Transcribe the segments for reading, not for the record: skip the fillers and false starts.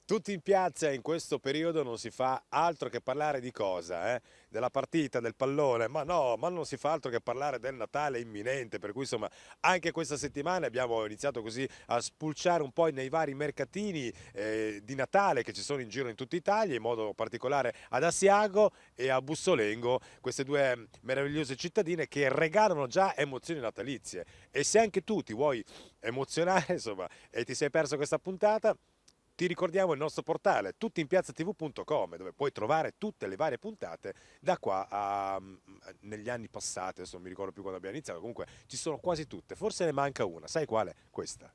Tutti in piazza in questo periodo non si fa altro che parlare di cosa? Della partita, del pallone? Ma no, ma non si fa altro che parlare del Natale imminente, per cui insomma anche questa settimana abbiamo iniziato così a spulciare un po' nei vari mercatini di Natale che ci sono in giro in tutta Italia, in modo particolare ad Asiago e a Bussolengo, queste due meravigliose cittadine che regalano già emozioni natalizie. E se anche tu ti vuoi emozionare, insomma, e ti sei perso questa puntata, ti ricordiamo il nostro portale tuttoinpiazzatv.com dove puoi trovare tutte le varie puntate da qua a negli anni passati, adesso non mi ricordo più quando abbiamo iniziato, comunque ci sono quasi tutte, forse ne manca una, sai quale? Questa.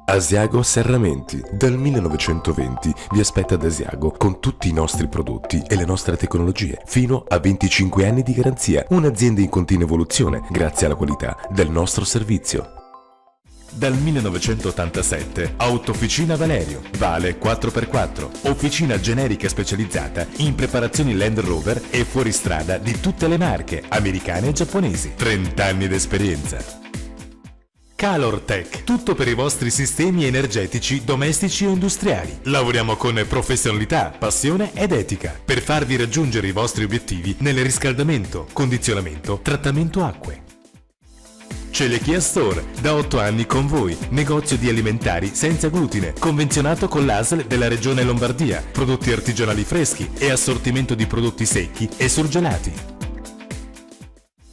Asiago Serramenti. Dal 1920 vi aspetta ad Asiago con tutti i nostri prodotti e le nostre tecnologie, fino a 25 anni di garanzia. Un'azienda in continua evoluzione grazie alla qualità del nostro servizio. Dal 1987 Autofficina Valerio, Vale 4x4, officina generica specializzata in preparazioni Land Rover e fuoristrada di tutte le marche, americane e giapponesi. 30 anni d'esperienza. Calortech, tutto per i vostri sistemi energetici domestici o industriali. Lavoriamo con professionalità, passione ed etica per farvi raggiungere i vostri obiettivi nel riscaldamento, condizionamento, trattamento acque. Celechia Store, da 8 anni con voi, negozio di alimentari senza glutine, convenzionato con l'ASL della regione Lombardia, prodotti artigianali freschi e assortimento di prodotti secchi e surgelati.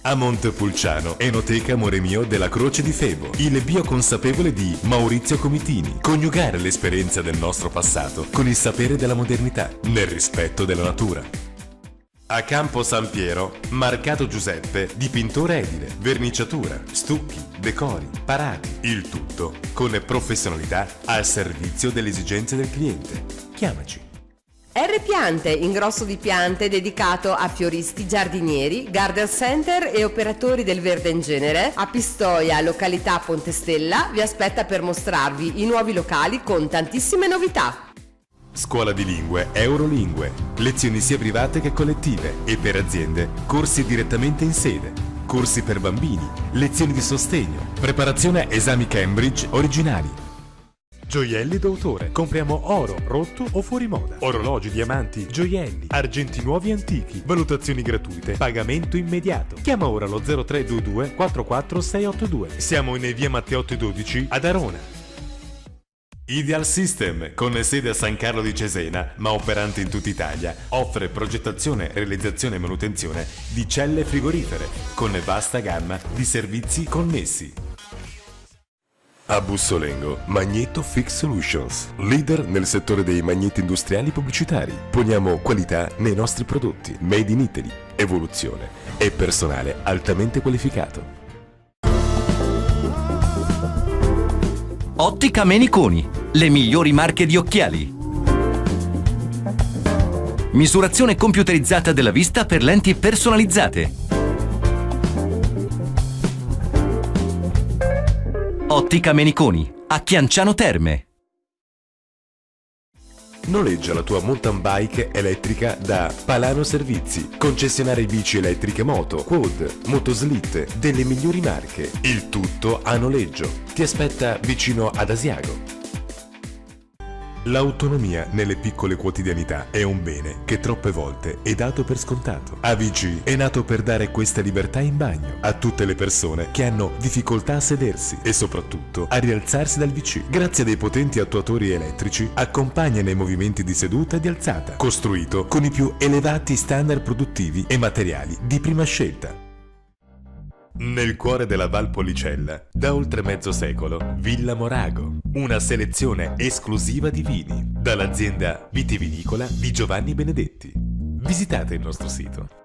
A Montepulciano, Enoteca Amore Mio della Croce di Febo, il bioconsapevole di Maurizio Comitini. Coniugare l'esperienza del nostro passato con il sapere della modernità, nel rispetto della natura. A Campo San Piero, Marcato Giuseppe, dipintore edile, verniciatura, stucchi, decori, parati, il tutto con professionalità al servizio delle esigenze del cliente. Chiamaci. R Piante, ingrosso di piante dedicato a fioristi, giardinieri, garden center e operatori del verde in genere. A Pistoia, località Pontestella, vi aspetta per mostrarvi i nuovi locali con tantissime novità. Scuola di lingue Eurolingue, lezioni sia private che collettive e per aziende, corsi direttamente in sede, corsi per bambini, lezioni di sostegno, preparazione a esami Cambridge originali. Gioielli d'autore. Compriamo oro, rotto o fuori moda. Orologi, diamanti, gioielli, argenti nuovi e antichi. Valutazioni gratuite. Pagamento immediato. Chiama ora lo 0322 44682. Siamo in via Matteotti 12 ad Arona. Ideal System, con sede a San Carlo di Cesena, ma operante in tutta Italia, offre progettazione, realizzazione e manutenzione di celle frigorifere, con vasta gamma di servizi connessi. A Bussolengo, Magneto Fix Solutions, leader nel settore dei magneti industriali pubblicitari. Poniamo qualità nei nostri prodotti, made in Italy, evoluzione e personale altamente qualificato. Ottica Meniconi, le migliori marche di occhiali. Misurazione computerizzata della vista per lenti personalizzate. Ottica Meniconi, a Chianciano Terme. Noleggia la tua mountain bike elettrica da Palano Servizi, concessionarie bici elettriche moto, quad, motoslitte, delle migliori marche. Il tutto a noleggio. Ti aspetta vicino ad Asiago. L'autonomia nelle piccole quotidianità è un bene che troppe volte è dato per scontato. AVG è nato per dare questa libertà in bagno a tutte le persone che hanno difficoltà a sedersi e soprattutto a rialzarsi dal VC. Grazie a dei potenti attuatori elettrici accompagna nei movimenti di seduta e di alzata, costruito con i più elevati standard produttivi e materiali di prima scelta. Nel cuore della Valpolicella, da oltre mezzo secolo, Villa Morago, una selezione esclusiva di vini, dall'azienda vitivinicola di Giovanni Benedetti. Visitate il nostro sito.